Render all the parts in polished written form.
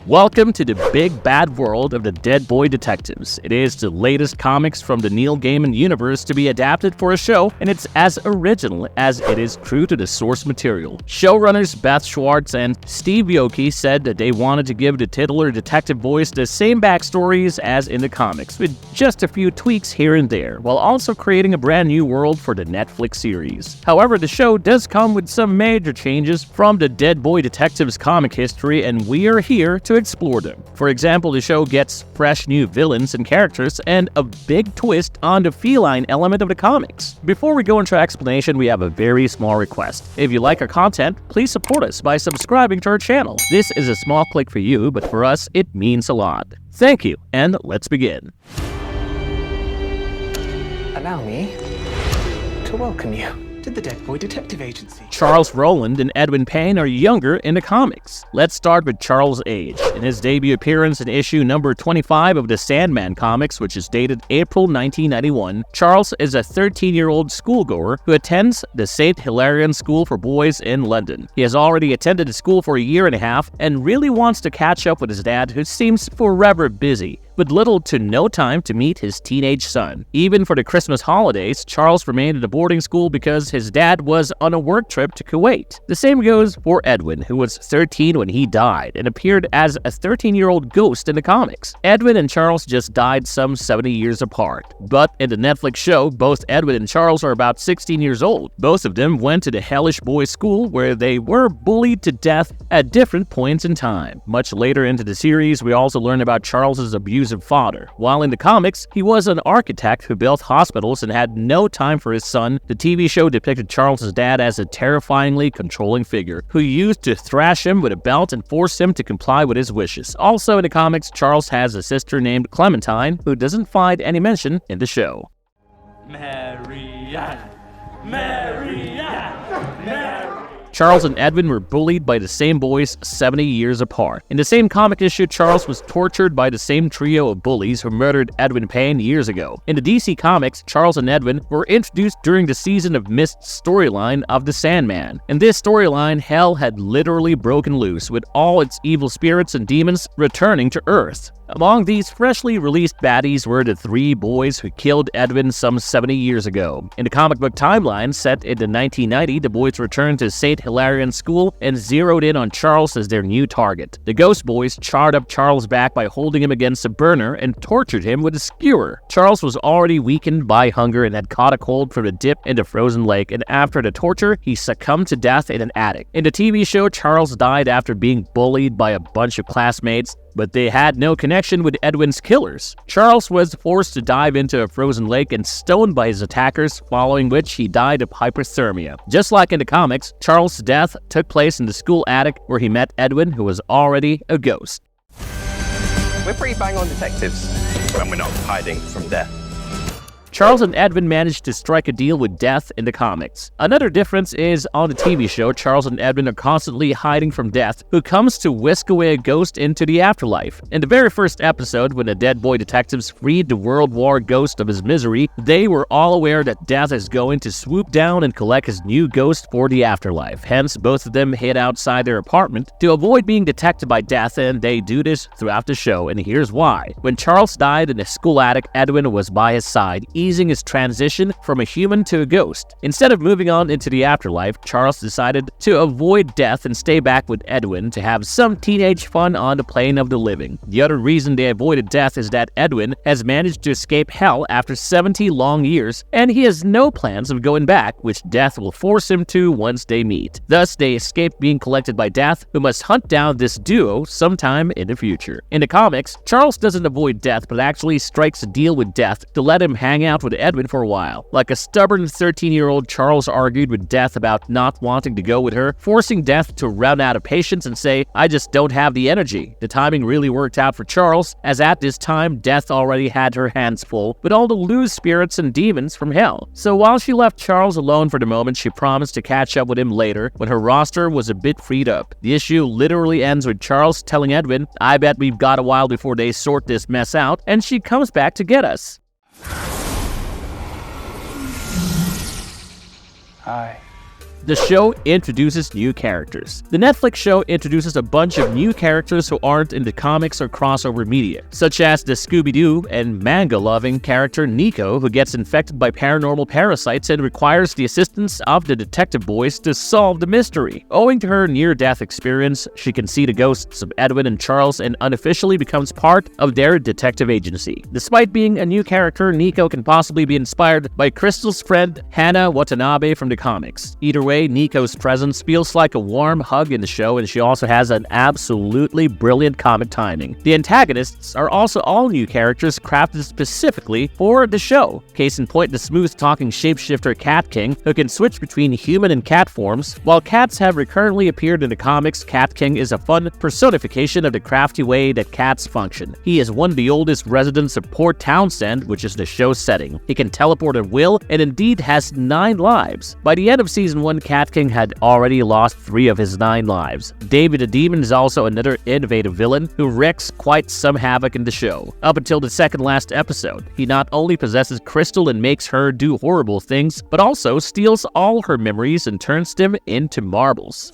Welcome to the big bad world of the Dead Boy Detectives. It is the latest comics from the Neil Gaiman universe to be adapted for a show, and it's as original as it is true to the source material. Showrunners Beth Schwartz and Steve Yoki said that they wanted to give the titular detective voice the same backstories as in the comics, with just a few tweaks here and there, while also creating a brand new world for the Netflix series. However, the show does come with some major changes from the Dead Boy Detectives comic history, and we are here to explore them. For example, the show gets fresh new villains and characters and a big twist on the feline element of the comics. Before we go into our explanation, we have a very small request. If you like our content, please support us by subscribing to our channel. This is a small click for you, but for us, it means a lot. Thank you, and let's begin. Allow me to welcome you to the Dead Boy Detective Agency. Charles Roland and Edwin Payne are younger in the comics. Let's start with Charles' age. In his debut appearance in issue number 25 of the Sandman comics, which is dated April 1991, Charles is a 13-year-old schoolgoer who attends the St. Hilarion School for Boys in London. He has already attended the school for a year and a half and really wants to catch up with his dad, who seems forever busy, with little to no time to meet his teenage son. Even for the Christmas holidays, Charles remained at a boarding school because his dad was on a work trip to Kuwait. The same goes for Edwin, who was 13 when he died and appeared as a 13-year-old ghost in the comics. Edwin and Charles just died some 70 years apart. But in the Netflix show, both Edwin and Charles are about 16 years old. Both of them went to the hellish boys' school where they were bullied to death at different points in time. Much later into the series, we also learn about Charles's abusive father. While in the comics, he was an architect who built hospitals and had no time for his son. The TV show depicted Charles's dad as a terrifyingly controlling figure who used to thrash him with a belt and force him to comply with his wishes. Also in the comics, Charles has a sister named Clementine who doesn't find any mention in the show. Marianne! Marianne! Marianne! Charles and Edwin were bullied by the same boys 70 years apart. In the same comic issue, Charles was tortured by the same trio of bullies who murdered Edwin Payne years ago. In the DC Comics, Charles and Edwin were introduced during the Season of Mist storyline of the Sandman. In this storyline, hell had literally broken loose, with all its evil spirits and demons returning to Earth. Among these freshly released baddies were the three boys who killed Edwin some 70 years ago. In the comic book timeline set in the 1990, the boys returned to St. Hilarion School and zeroed in on Charles as their new target. The Ghost Boys charred up Charles' back by holding him against a burner and tortured him with a skewer. Charles was already weakened by hunger and had caught a cold from the dip in the frozen lake, and after the torture, he succumbed to death in an attic. In the TV show, Charles died after being bullied by a bunch of classmates, but they had no connection with Edwin's killers. Charles was forced to dive into a frozen lake and stoned by his attackers, following which he died of hypothermia. Just like in the comics, Charles' death took place in the school attic where he met Edwin, who was already a ghost. We're pretty bang-on detectives when we're not hiding from death. Charles and Edwin managed to strike a deal with death in the comics. Another difference is on the TV show, Charles and Edwin are constantly hiding from death, who comes to whisk away a ghost into the afterlife. In the very first episode, when the Dead Boy Detectives freed the World War ghost of his misery, they were all aware that death is going to swoop down and collect his new ghost for the afterlife. Hence, both of them hid outside their apartment to avoid being detected by death, and they do this throughout the show, and here's why. When Charles died in the school attic, Edwin was by his side, easing his transition from a human to a ghost. Instead of moving on into the afterlife, Charles decided to avoid death and stay back with Edwin to have some teenage fun on the plane of the living. The other reason they avoided death is that Edwin has managed to escape hell after 70 long years, and he has no plans of going back, which death will force him to once they meet. Thus, they escape being collected by death, who must hunt down this duo sometime in the future. In the comics, Charles doesn't avoid death, but actually strikes a deal with death to let him hang out with Edwin for a while. Like a stubborn 13-year-old, Charles argued with Death about not wanting to go with her, forcing Death to run out of patience and say, "I just don't have the energy." The timing really worked out for Charles, as at this time, Death already had her hands full with all the loose spirits and demons from hell. So while she left Charles alone for the moment, she promised to catch up with him later when her roster was a bit freed up. The issue literally ends with Charles telling Edwin, "I bet we've got a while before they sort this mess out," and she comes back to get us. Hi. The show introduces new characters. The Netflix show introduces a bunch of new characters who aren't in the comics or crossover media, such as the Scooby-Doo and manga-loving character Nico, who gets infected by paranormal parasites and requires the assistance of the detective boys to solve the mystery. Owing to her near-death experience, she can see the ghosts of Edwin and Charles and unofficially becomes part of their detective agency. Despite being a new character, Nico can possibly be inspired by Crystal's friend Hana Watanabe from the comics. Either way, Nico's presence feels like a warm hug in the show, and she also has an absolutely brilliant comic timing. The antagonists are also all new characters crafted specifically for the show. Case in point, the smooth-talking shapeshifter Cat King, who can switch between human and cat forms. While cats have recurrently appeared in the comics, Cat King is a fun personification of the crafty way that cats function. He is one of the oldest residents of Port Townsend, which is the show's setting. He can teleport at will and indeed has 9 lives. By the end of Season 1, Cat King had already lost 3 of his 9 lives. David the Demon is also another innovative villain who wreaks quite some havoc in the show. Up until the second last episode, he not only possesses Crystal and makes her do horrible things, but also steals all her memories and turns them into marbles.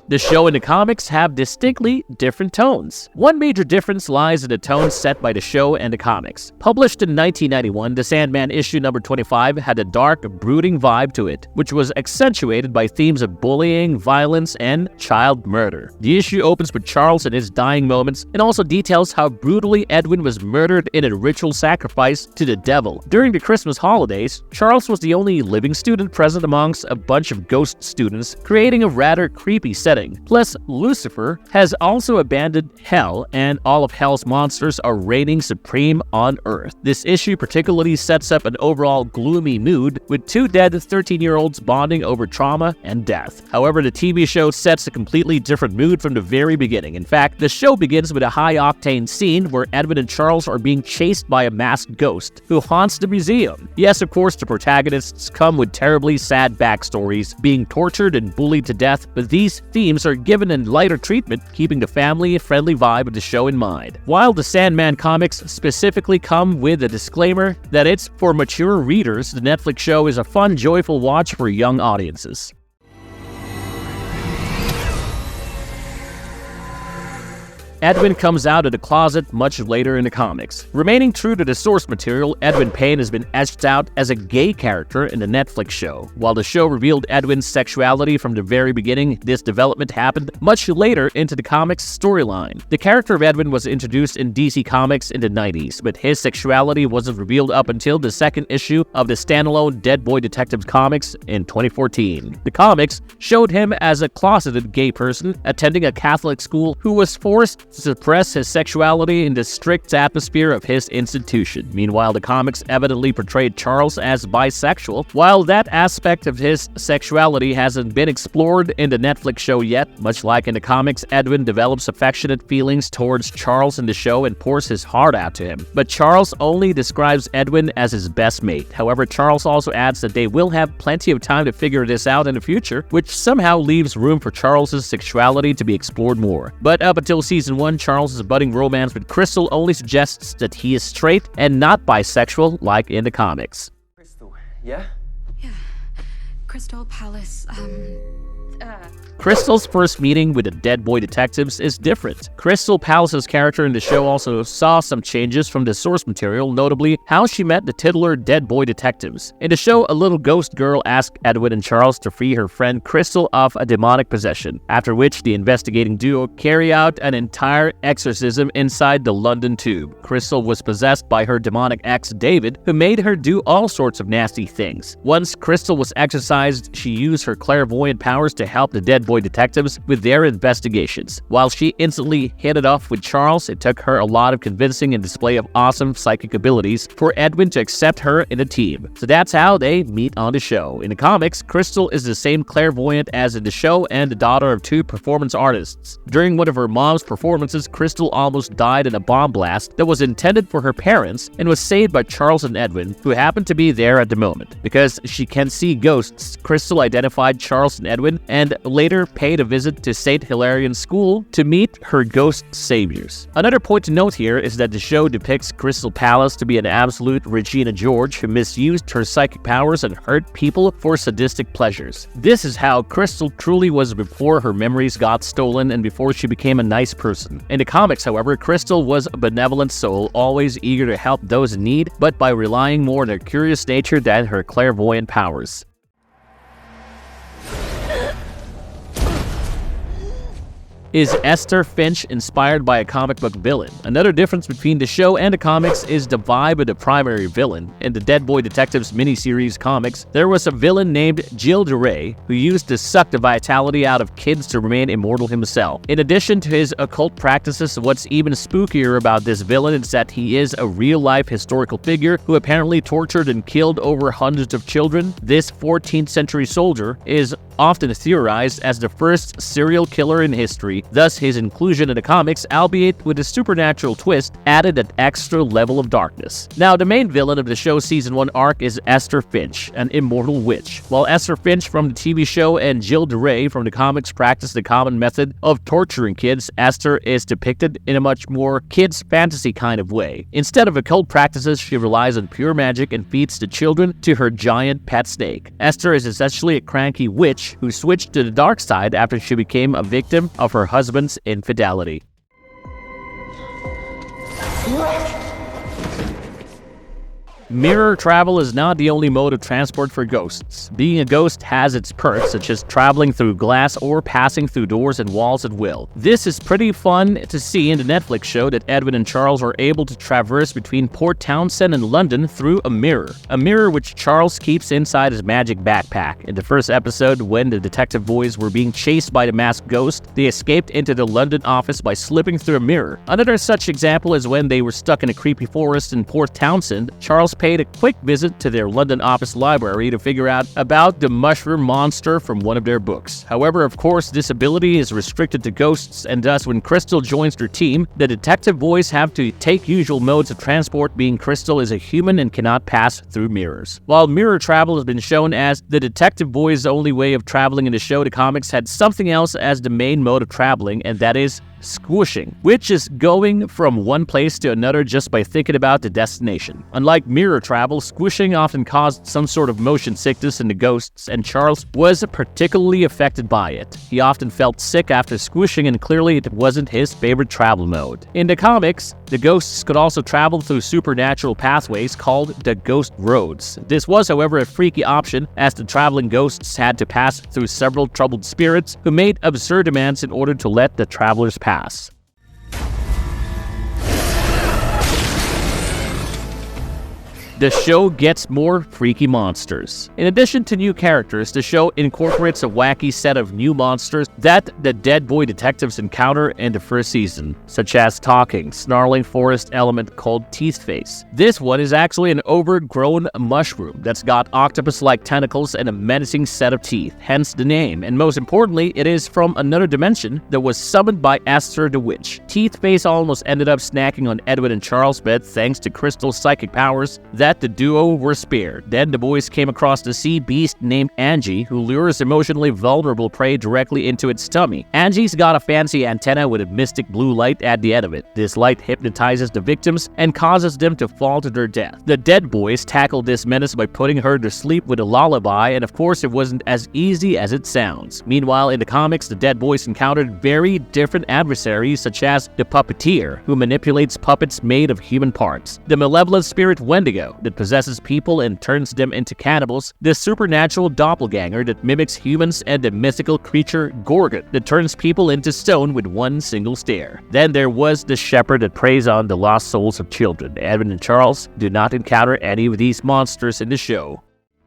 The show and the comics have distinctly different tones. One major difference lies in the tone set by the show and the comics. Published in 1991, The Sandman issue number 25 had a dark, brooding vibe to it, which was accentuated by themes of bullying, violence, and child murder. The issue opens with Charles in his dying moments and also details how brutally Edwin was murdered in a ritual sacrifice to the devil. During the Christmas holidays, Charles was the only living student present amongst a bunch of ghost students, creating a rather creepy setting. Plus, Lucifer has also abandoned Hell, and all of Hell's monsters are reigning supreme on Earth. This issue particularly sets up an overall gloomy mood, with 2 dead 13-year-olds bonding over trauma and death. However, the TV show sets a completely different mood from the very beginning. In fact, the show begins with a high-octane scene where Edwin and Charles are being chased by a masked ghost who haunts the museum. Yes, of course, the protagonists come with terribly sad backstories, being tortured and bullied to death, but these themes are given a lighter treatment, keeping the family-friendly vibe of the show in mind. While the Sandman comics specifically come with a disclaimer that it's for mature readers, the Netflix show is a fun, joyful watch for young audiences. Edwin comes out of the closet much later in the comics. Remaining true to the source material, Edwin Payne has been etched out as a gay character in the Netflix show. While the show revealed Edwin's sexuality from the very beginning, this development happened much later into the comics storyline. The character of Edwin was introduced in DC Comics in the 90s, but his sexuality wasn't revealed up until the second issue of the standalone Dead Boy Detectives comics in 2014. The comics showed him as a closeted gay person attending a Catholic school who was forced to suppress his sexuality in the strict atmosphere of his institution. Meanwhile, the comics evidently portrayed Charles as bisexual. While that aspect of his sexuality hasn't been explored in the Netflix show yet, much like in the comics, Edwin develops affectionate feelings towards Charles in the show and pours his heart out to him. But Charles only describes Edwin as his best mate. However, Charles also adds that they will have plenty of time to figure this out in the future, which somehow leaves room for Charles' sexuality to be explored more. But up until Season 1, Charles' budding romance with Crystal only suggests that he is straight and not bisexual like in the comics. Crystal, yeah? Yeah. Crystal Palace, Crystal's first meeting with the Dead Boy Detectives is different. Crystal Palace's character in the show also saw some changes from the source material, notably how she met the titular Dead Boy Detectives. In the show, a little ghost girl asked Edwin and Charles to free her friend Crystal of a demonic possession, after which the investigating duo carry out an entire exorcism inside the London Tube. Crystal was possessed by her demonic ex, David, who made her do all sorts of nasty things. Once Crystal was exorcised, she used her clairvoyant powers to help the Dead Boy Detectives with their investigations. While she instantly hit it off with Charles, it took her a lot of convincing and display of awesome psychic abilities for Edwin to accept her in the team. So that's how they meet on the show. In the comics, Crystal is the same clairvoyant as in the show and the daughter of 2 performance artists. During one of her mom's performances, Crystal almost died in a bomb blast that was intended for her parents and was saved by Charles and Edwin, who happened to be there at the moment. Because she can see ghosts, comics, Crystal identified Charles and Edwin and later paid a visit to St. Hilarion School to meet her ghost saviors. Another point to note here is that the show depicts Crystal Palace to be an absolute Regina George who misused her psychic powers and hurt people for sadistic pleasures. This is how Crystal truly was before her memories got stolen and before she became a nice person. In the comics, however, Crystal was a benevolent soul, always eager to help those in need, but by relying more on her curious nature than her clairvoyant powers. Is Esther Finch inspired by a comic book villain? Another difference between the show and the comics is the vibe of the primary villain. In the Dead Boy Detectives miniseries comics, there was a villain named Gilles de Rais who used to suck the vitality out of kids to remain immortal himself. In addition to his occult practices, what's even spookier about this villain is that he is a real-life historical figure who apparently tortured and killed over hundreds of children. This 14th century soldier is often theorized as the first serial killer in history, thus his inclusion in the comics, albeit with a supernatural twist, added an extra level of darkness. Now, the main villain of the show's Season 1 arc is Esther Finch, an immortal witch. While Esther Finch from the TV show and Gilles de Rais from the comics practice the common method of torturing kids, Esther is depicted in a much more kids' fantasy kind of way. Instead of occult practices, she relies on pure magic and feeds the children to her giant pet snake. Esther is essentially a cranky witch who switched to the dark side after she became a victim of her husband's infidelity. Mirror travel is not the only mode of transport for ghosts. Being a ghost has its perks, such as traveling through glass or passing through doors and walls at will. This is pretty fun to see in the Netflix show that Edwin and Charles are able to traverse between Port Townsend and London through a mirror which Charles keeps inside his magic backpack. In the first episode, when the detective boys were being chased by the masked ghost, they escaped into the London office by slipping through a mirror. Another such example is when they were stuck in a creepy forest in Port Townsend, Charles paid a quick visit to their London office library to figure out about the mushroom monster from one of their books. However, of course, this ability is restricted to ghosts, and thus when Crystal joins their team, the detective boys have to take usual modes of transport, being Crystal is a human and cannot pass through mirrors. While mirror travel has been shown as the detective boys' only way of traveling in the show, the comics had something else as the main mode of traveling, and that is squooshing, which is going from one place to another just by thinking about the destination. Unlike mirror travel, squooshing often caused some sort of motion sickness in the ghosts, and Charles was particularly affected by it. He often felt sick after squooshing, and clearly it wasn't his favorite travel mode. In the comics, the ghosts could also travel through supernatural pathways called the ghost roads. This was, however, a freaky option, as the traveling ghosts had to pass through several troubled spirits who made absurd demands in order to let the travelers pass. The show gets more freaky monsters. In addition to new characters, the show incorporates a wacky set of new monsters that the Dead Boy Detectives encounter in the first season, such as talking, snarling forest element called Teethface. This one is actually an overgrown mushroom that's got octopus-like tentacles and a menacing set of teeth, hence the name, and most importantly, it is from another dimension that was summoned by Esther the Witch. Teethface almost ended up snacking on Edwin and Charles' bed thanks to Crystal's psychic powers that the duo were spared. Then the boys came across the sea beast named Angie, who lures emotionally vulnerable prey directly into its tummy. Angie's got a fancy antenna with a mystic blue light at the end of it. This light hypnotizes the victims and causes them to fall to their death. The Dead Boys tackled this menace by putting her to sleep with a lullaby, and of course it wasn't as easy as it sounds. Meanwhile, in the comics, the Dead Boys encountered very different adversaries, such as the Puppeteer, who manipulates puppets made of human parts, the malevolent spirit Wendigo, that possesses people and turns them into cannibals, the supernatural doppelganger that mimics humans, and the mythical creature Gorgon that turns people into stone with one single stare. Then there was the shepherd that preys on the lost souls of children. Edwin and Charles do not encounter any of these monsters in the show.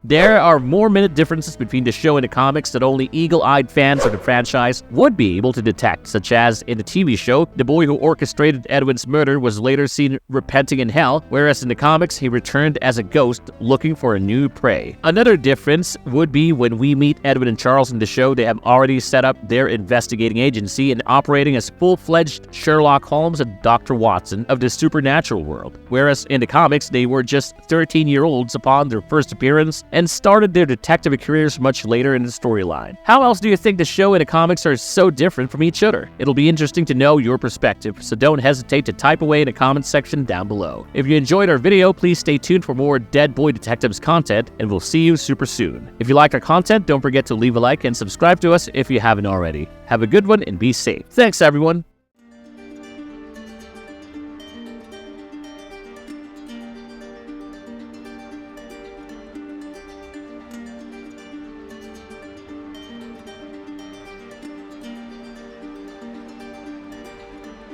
There are more minute differences between the show and the comics that only eagle-eyed fans of the franchise would be able to detect, such as in the TV show, the boy who orchestrated Edwin's murder was later seen repenting in hell, whereas in the comics, he returned as a ghost looking for a new prey. Another difference would be when we meet Edwin and Charles in the show, they have already set up their investigating agency and operating as full-fledged Sherlock Holmes and Dr. Watson of the supernatural world, whereas in the comics, they were just 13-year-olds upon their first appearance and started their detective careers much later in the storyline. How else do you think the show and the comics are so different from each other? It'll be interesting to know your perspective, so don't hesitate to type away in the comments section down below. If you enjoyed our video, please stay tuned for more Dead Boy Detectives content, and we'll see you super soon. If you like our content, don't forget to leave a like and subscribe to us if you haven't already. Have a good one and be safe. Thanks, everyone.